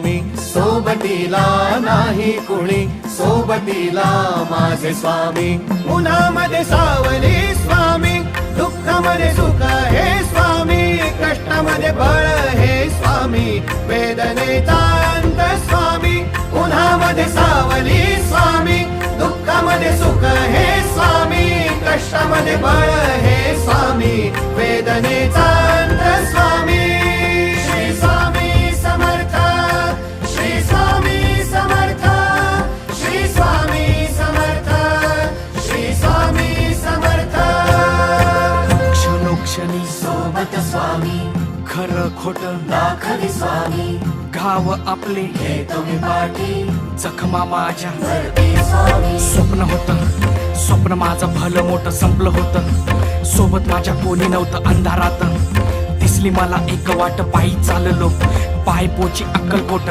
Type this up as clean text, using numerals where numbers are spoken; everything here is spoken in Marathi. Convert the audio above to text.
मी सोबतीला नाही कुणी, सोबतीला माझे स्वामी. उन्हामध्ये सावली स्वामी, दुःखामध्ये सुख हे स्वामी, कष्टामध्ये बळ हे स्वामी, वेदनेचा अंत स्वामी. उन्हामध्ये सावली स्वामी, दुःखामध्ये सुख हे स्वामी, कष्टामध्ये बळ हे स्वामी, वेदनेचा अंत स्वामी. श्री स्वामी समर्थ, श्री स्वामी समर्थ, श्री स्वामी समर्थ, श्री स्वामी समर्थ. क्षणोक्षणी सोबत स्वामी, खरं खोट दाखवी स्वामी, घाव आपले घेतो मी पाठी, जखमा माझ्या भरती स्वामी. स्वप्न होतं, स्वप्न माझं भलं मोठं संपलं होतं. सोबत माझ्या कोणी नव्हतं अंधारात. दिसली मला एक वाट, पायी चाललो पाय पोची अक्कलकोट.